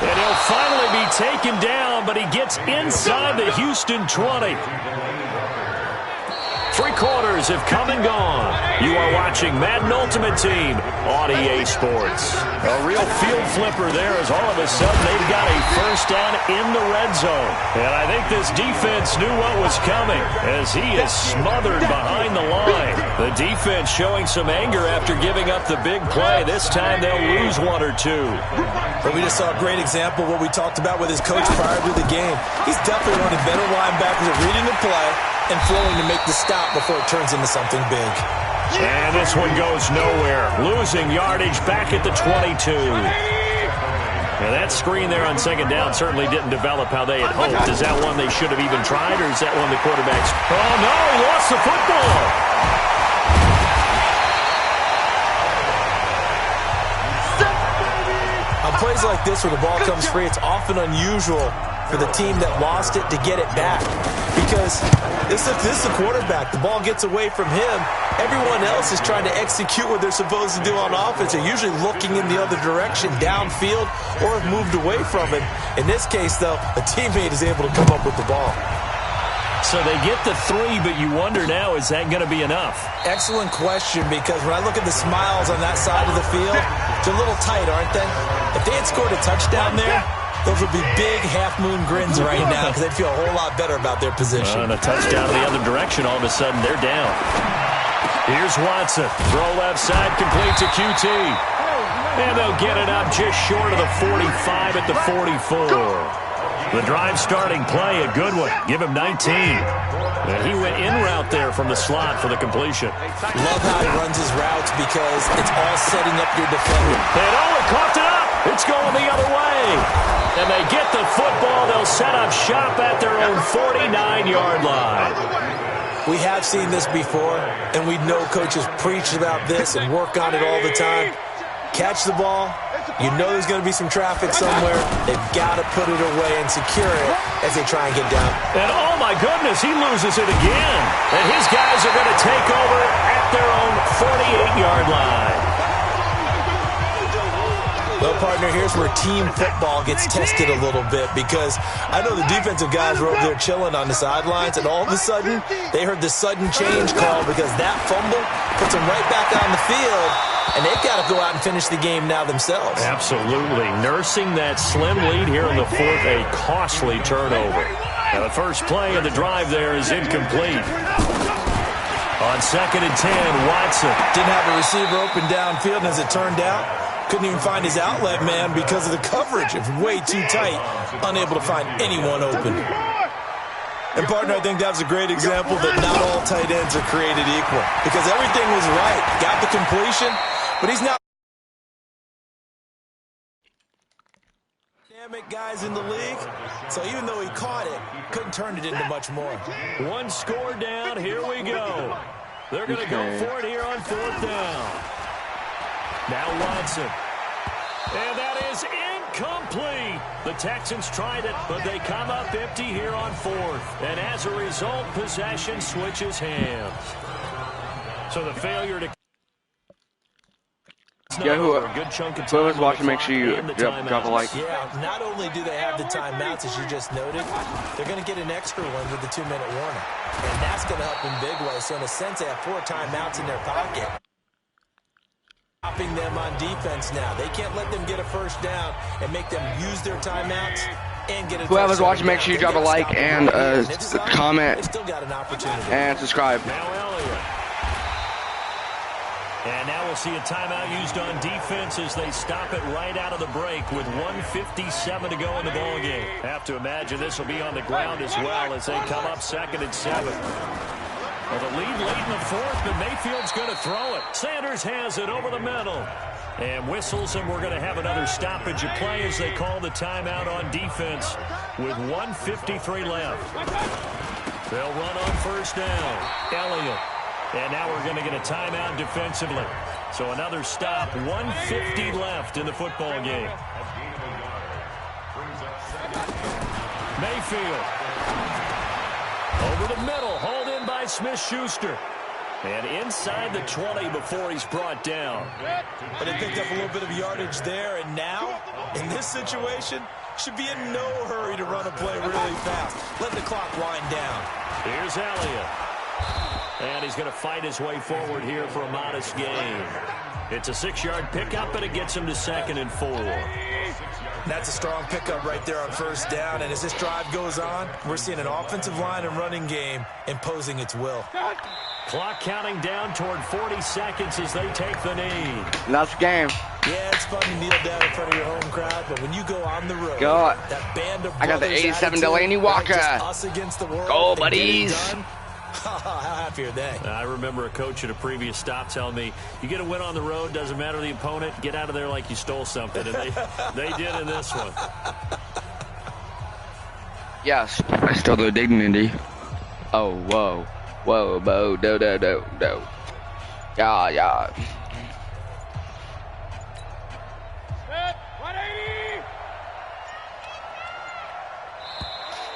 And he'll finally be taken down, but he gets inside the Houston 20. 3 quarters have come and gone. You are watching Madden Ultimate Team on EA Sports. A real field flipper there as all of a sudden they've got a first down in the red zone. And I think this defense knew what was coming as he is smothered behind the line. The defense showing some anger after giving up the big play. This time they'll lose 1 or 2. But we just saw a great example of what we talked about with his coach prior to the game. He's definitely one of the better linebackers at reading the play and flowing to make the stop before it turns into something big. And this one goes nowhere. Losing yardage back at the 22. Now that screen there on second down certainly didn't develop how they had hoped. Is that one they should have even tried, or is that one the quarterback's... Oh, no, he lost the football. On plays like this where the ball comes free, it's often unusual for the team that lost it to get it back. Because this is the quarterback. The ball gets away from him. Everyone else is trying to execute what they're supposed to do on offense. They're usually looking in the other direction, downfield, or have moved away from it. In this case, though, a teammate is able to come up with the ball. So they get the 3, but you wonder now, is that going to be enough? Excellent question, because when I look at the smiles on that side of the field, they're a little tight, aren't they? If they had scored a touchdown there, those would be big half-moon grins right now because they'd feel a whole lot better about their position. And a touchdown the other direction, all of a sudden they're down. Here's Watson. Throw left side, complete to QT. And they'll get it up just short of the 45 at the 44. The drive starting play, a good one. Give him 19. And he went in route there from the slot for the completion. Love how he runs his routes because it's all setting up your defender. And oh, it coughed it up. It's going the other way. And they get the football. They'll set up shop at their own 49-yard line. We have seen this before, and we know coaches preach about this and work on it all the time. Catch the ball. You know there's going to be some traffic somewhere. They've got to put it away and secure it as they try and get down. And oh, my goodness, he loses it again. And his guys are going to take over at their own 48-yard line. Well, partner, here's where team football gets tested a little bit because I know the defensive guys were over there chilling on the sidelines, and all of a sudden they heard the sudden change call because that fumble puts them right back on the field, and they've got to go out and finish the game now themselves. Absolutely. Nursing that slim lead here in the 4th, a costly turnover. Now, the first play of the drive there is incomplete. On 2nd and 10, Watson. Didn't have a receiver open downfield, and as it turned out, couldn't even find his outlet man because of the coverage. It was way too tight, unable to find anyone open. And, partner, I think that was a great example that not all tight ends are created equal because everything was right. Got the completion, but he's not dynamic guys in the league. So even though he caught it, couldn't turn it into much more. 1 score down. Here we go. They're going to go for it here on 4th down. Now Watson. And that is incomplete. The Texans tried it, but they come up empty here on 4th. And as a result, possession switches hands. So the failure to Yeah, over a good chunk of time. whoever's watching, make sure you drop a like. Yeah, not only do they have the timeouts, as you just noted, they're going to get an extra one with the 2-minute warning. And that's going to help in big ways. So in a sense, they have 4 timeouts in their pocket. Stopping them on defense now. They can't let them get a first down and make them use their timeouts and get a Whoever's watching, make sure you drop a like and comment still got an opportunity. and subscribe. Now Elliott. And now we'll see a timeout used on defense as they stop it right out of the break with 1:57 to go in the ballgame. Have to imagine this will be on the ground as well as they come up 2nd and 7. Well, the lead late in the 4th, but Mayfield's going to throw it. Sanders has it over the middle. And whistles, and we're going to have another stoppage of play as they call the timeout on defense with 1:53 left. They'll run on first down. Elliott. And now we're going to get a timeout defensively. So another stop, 1:50 left in the football game. Mayfield. Over the middle, hauled in by Smith-Schuster. And inside the 20 before he's brought down. But they picked up a little bit of yardage there, and now, in this situation, should be in no hurry to run a play really fast. Let the clock wind down. Here's Elliott. And he's going to fight his way forward here for a modest gain. It's a 6-yard pickup, and it gets him to 2nd and 4. That's a strong pickup right there on first down. And as this drive goes on, we're seeing an offensive line and running game imposing its will. Clock counting down toward 40 seconds as they take the knee. And that's the game. Yeah, it's fun to kneel down in front of your home crowd, but when you go on the road, God. that band of I got the brothers 87 attitude, Delaney Walker. just us against the world. Go, and getting buddies. done, how happy are they? I remember a coach at a previous stop telling me, you get a win on the road, doesn't matter the opponent, get out of there like you stole something. And they did in this one. Yes, I stole their dignity. Oh, whoa. Whoa, whoa, do. Yeah.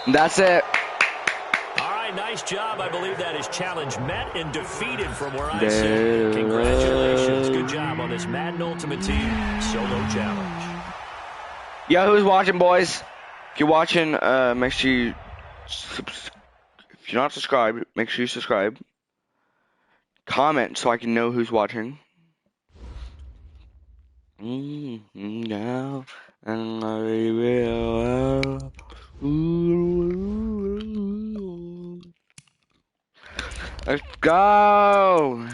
That's it. Nice job. I believe that is challenge met and defeated from where I sit. Congratulations. Good job on this Madden Ultimate Team solo challenge. Yeah, who's watching, boys? If you're watching, make sure you, if you're not subscribed, make sure you subscribe. Comment so I can know who's watching. Now, and I will. Let's go!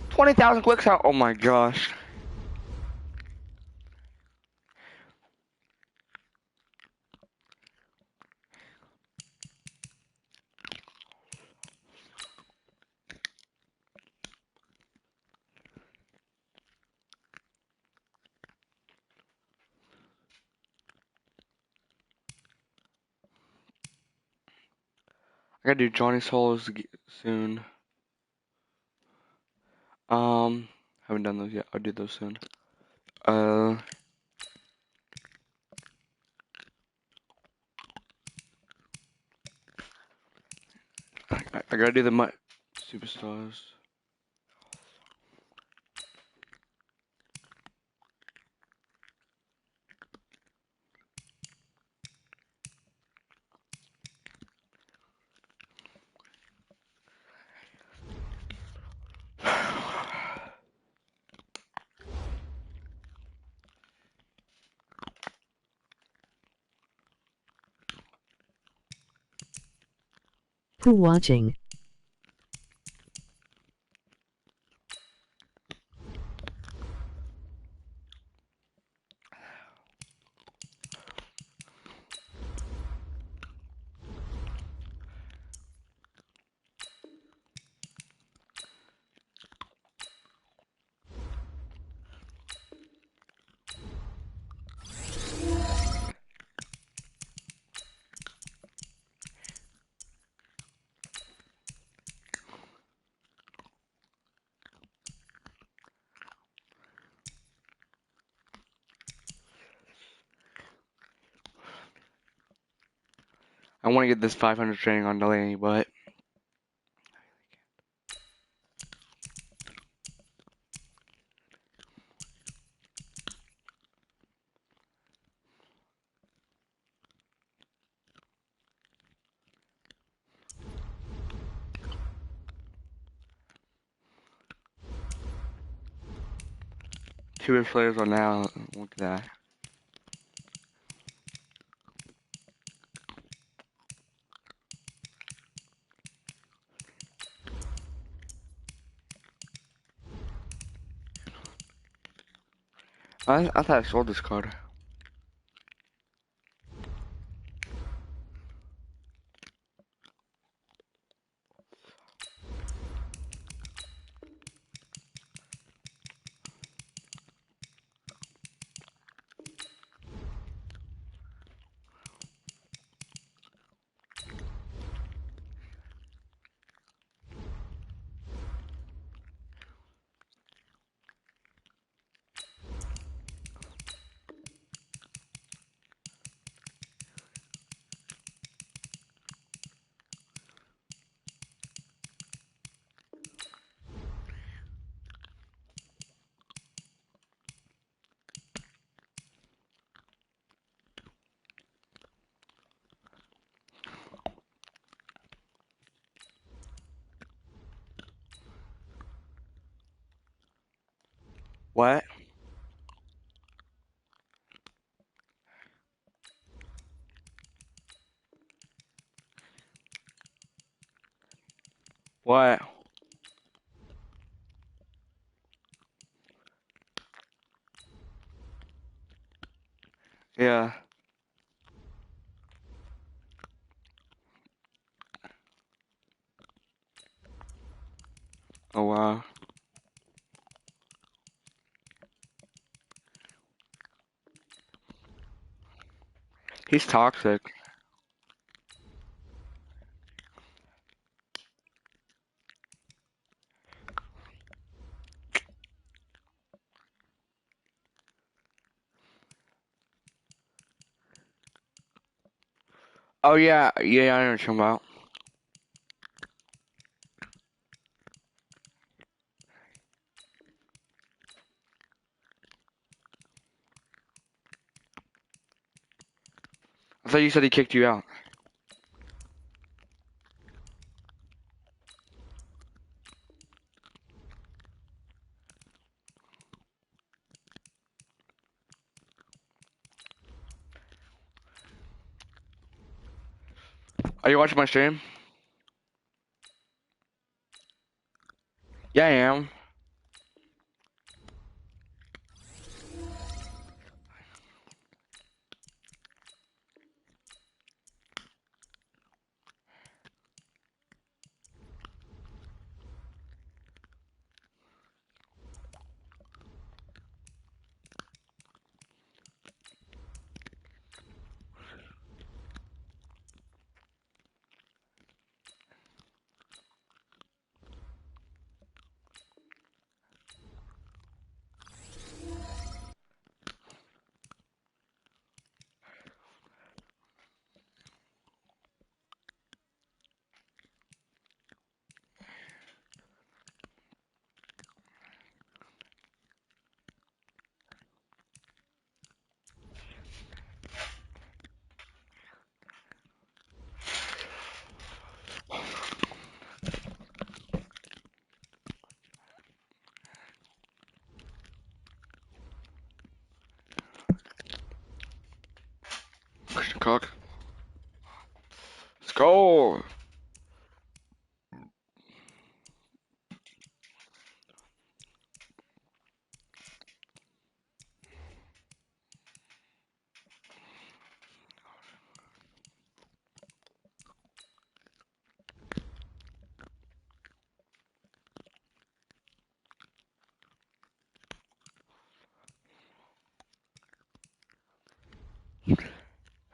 $20,000 clicks out. Oh my gosh. I gotta do Johnny Solos soon. Haven't done those yet. I'll do those soon. I gotta do the MUT Superstars. Who watching? I want to get this 500 training on Delaney, but two players on now. Look at that. I thought I sold this card. What? What? Yeah. Oh wow. He's toxic. Oh yeah, yeah, I know what you're talking about. I thought you said he kicked you out. Are you watching my stream? Yeah, I am. Christian Cock. Let's go.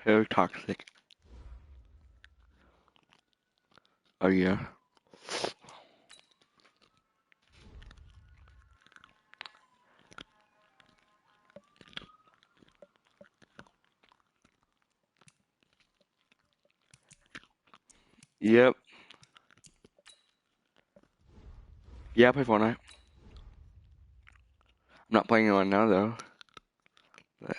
Very toxic. Oh yeah. Yep. Yeah, I play Fortnite. I'm not playing it on now though. But-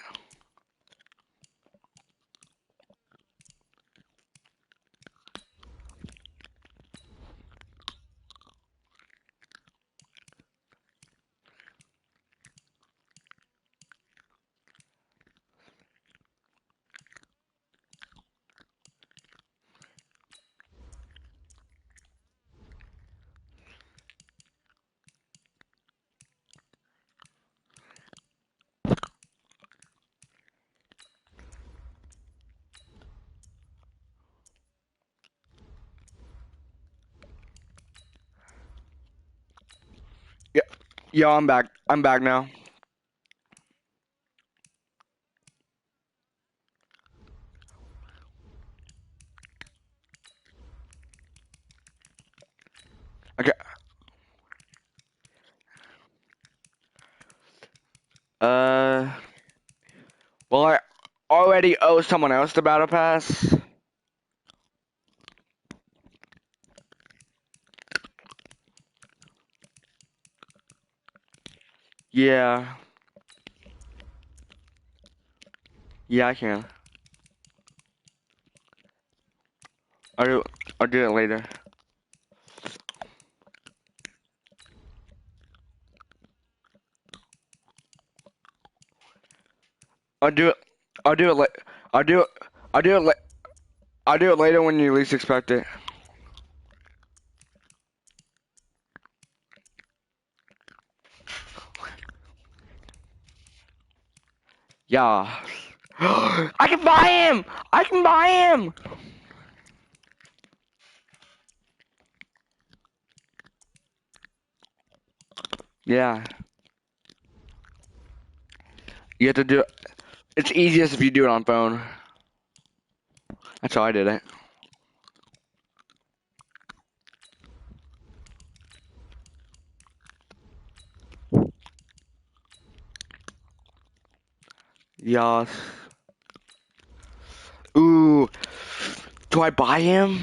Yeah, yeah, I'm back. I'm back now. Okay. Uh, well, I already owe someone else the battle pass. Yeah. Yeah, I can. I'll do. I'll do it later. I'll do it. I'll do it. I'll do it. I'll do it. I'll do it later when you least expect it. Yeah. I can buy him. I can buy him. Yeah. You have to do it. It's easiest if you do it on phone. That's how I did it. Yes. Ooh. Do I buy him?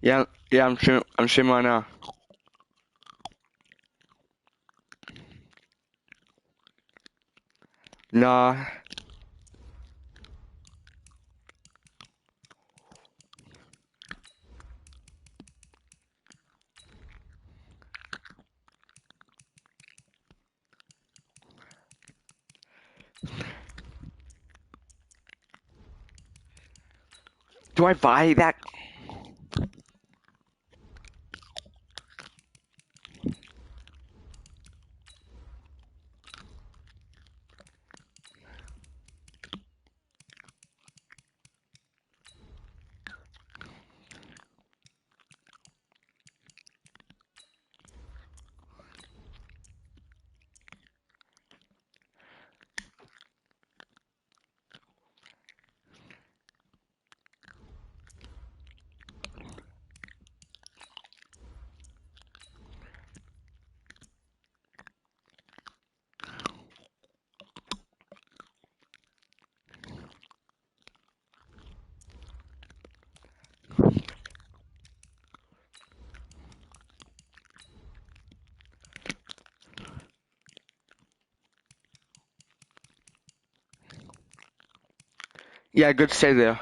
Yeah. Yeah. I'm streaming right now. Nah. Do I buy that? Yeah. Good to stay there.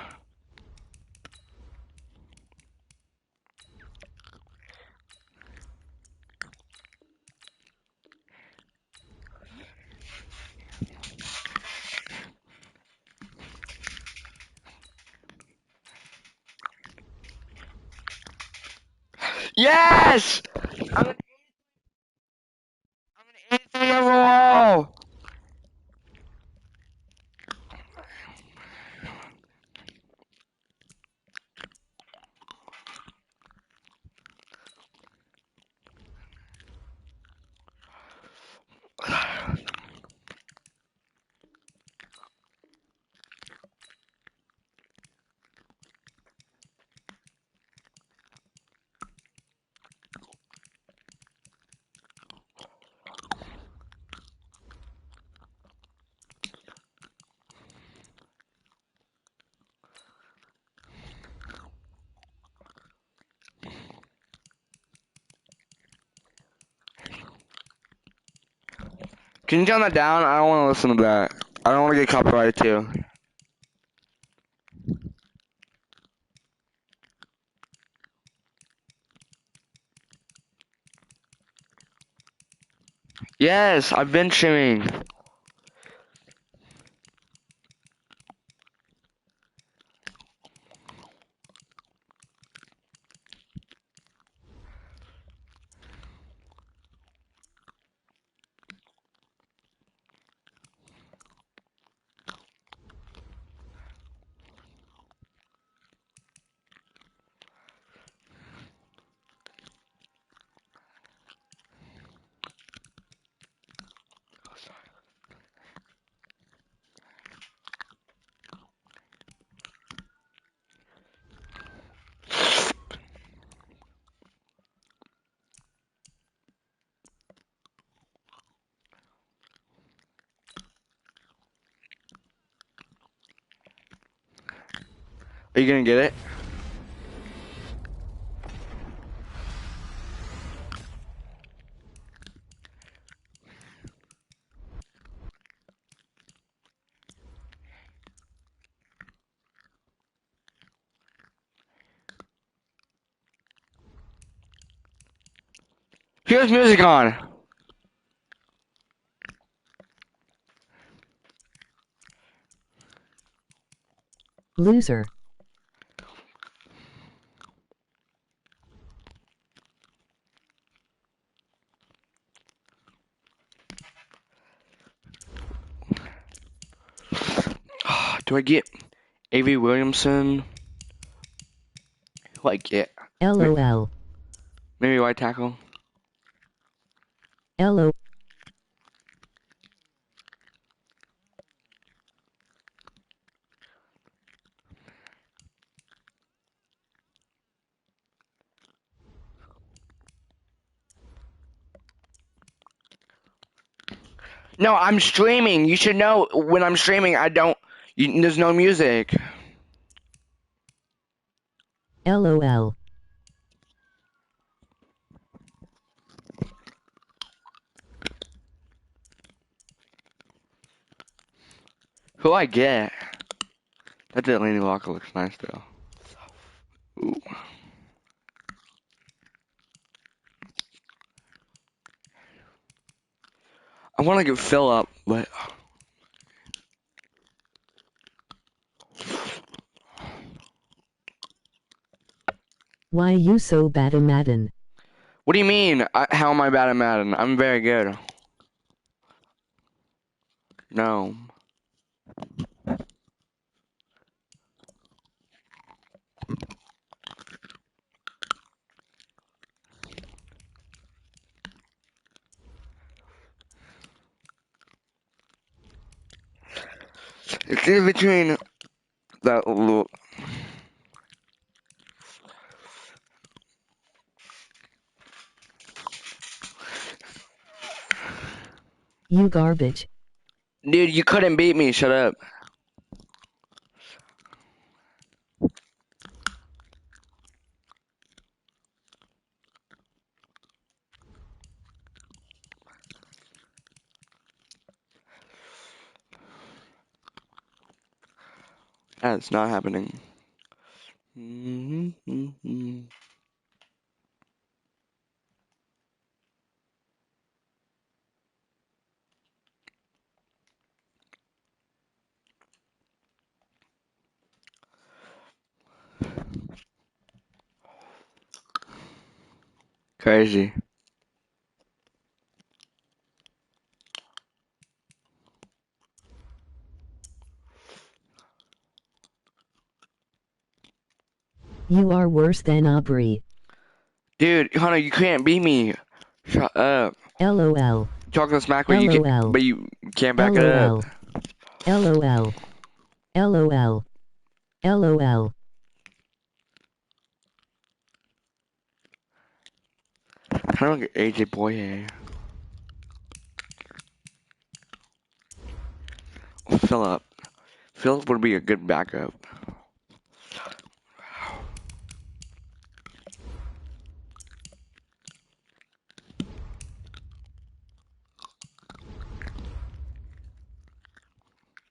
Yes! I'm an 83 overall. Can you turn that down? I don't want to listen to that. I don't want to get copyrighted too. Yes, I've been streaming. Are you gonna get it? Here's music on. Loser. Do I get A.V. Williamson? Who do I get? LOL. Maybe white tackle. LO. No, I'm streaming. You should know when I'm streaming. There's no music. LOL. Who do I get? That Delaney Walker looks nice though. Ooh. I want to get Phil up, but Why you so bad at Madden? what do you mean? How am I bad at Madden? I'm very good. No. It's in between that little. You garbage. Dude, you couldn't beat me. Shut up. That's not happening. Crazy. You are worse than Aubrey. Dude, Hunter, you can't beat me. Shut up. LOL. Talking smack, but LOL. you can't back it LOL. up. LOL. LOL. LOL. I don't get AJ Boye. Philip. Philip would be a good backup.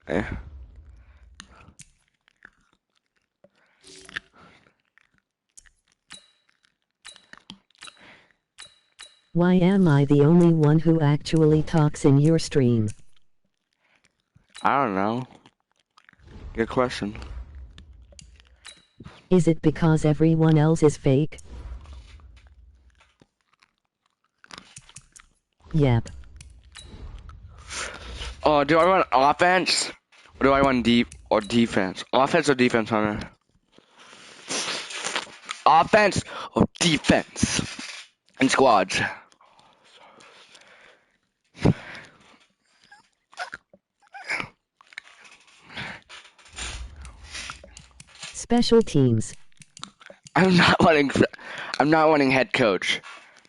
Eh. Why am I the only one who actually talks in your stream? I don't know. Good question. Is it because everyone else is fake? Yep. Oh, do I want offense? Or do I want defense? Offense or defense, Hunter? Offense or defense? In squads. Special teams. I'm not wanting head coach.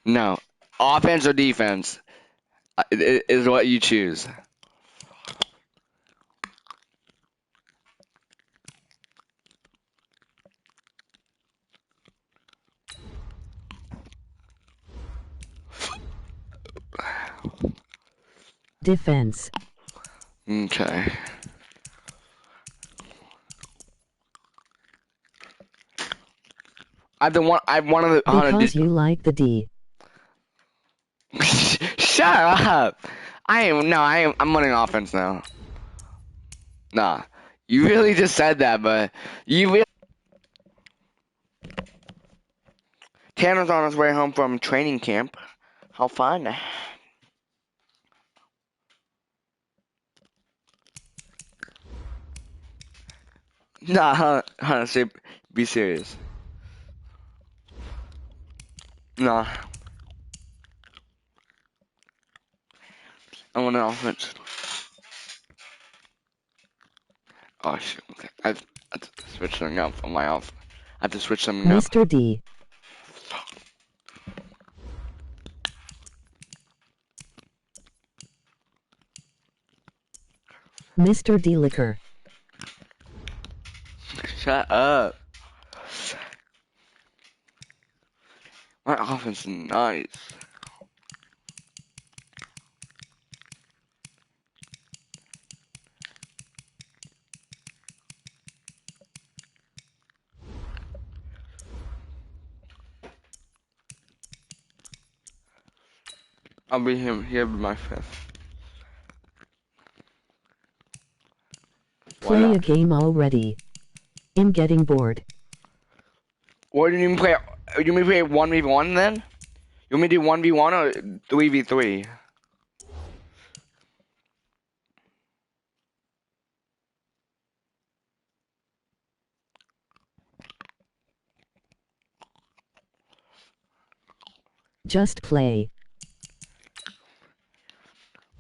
No. Offense or defense is what you choose. Defense. Okay. I've one of the Because you like the D. Shut up. I'm running offense now. Nah. You really just said that, but you really Tanner's on his way home from training camp. How fun. Nah, honestly, be serious. Nah. I want an offense. Oh shit. Okay. I have to switch something up on my off. I have to switch something up. Mr. D. Mr. D. Liquor. Shut up. My offense is nice. I'll be him. He'll be my fifth. Why Play a not? game already. I'm getting bored. What do you mean play? You mean play 1v1 then? You want me to do 1v1 or 3v3? Just play.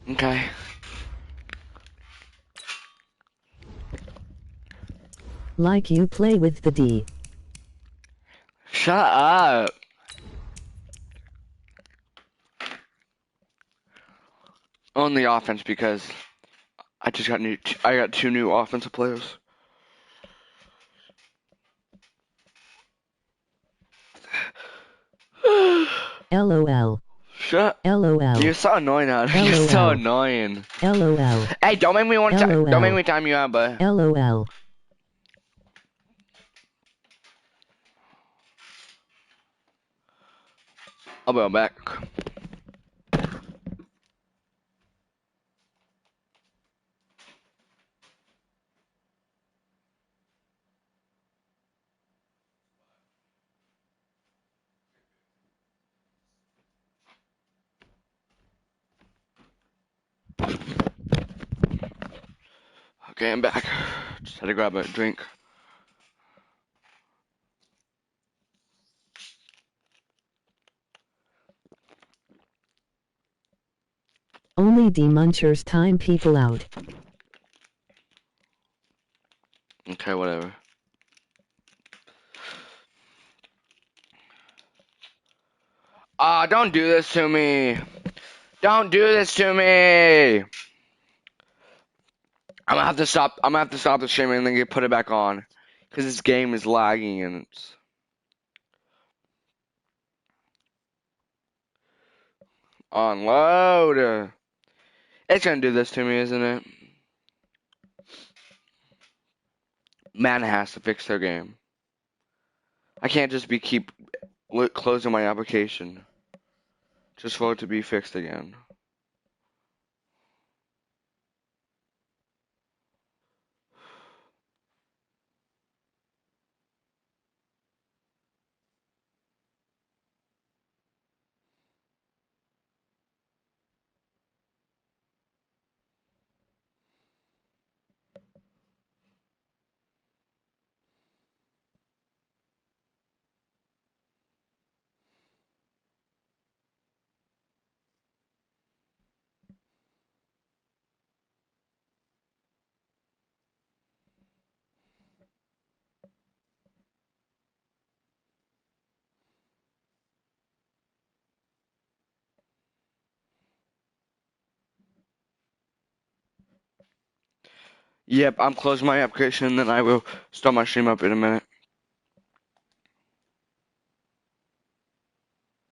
Okay. Like you play with the D. Shut up. Only offense because I just got I got 2 new offensive players. LOL. Shut. LOL. You're so annoying now. You're so annoying. LOL. Hey, don't make me don't make LOL. me time you out, bud. LOL. I'll be right back. Okay, I'm back. Just had to grab a drink. Only demunchers time people out. Okay, whatever. Ah, don't do this to me. Don't do this to me. I'm gonna have to stop. I'm gonna have to stop the stream and then put it back on, because this game is lagging and it's unload. It's gonna do this to me, isn't it? Madden has to fix their game. I can't just keep closing my application just for it to be fixed again. Yep, I'm closing my application and then I will start my stream up in a minute.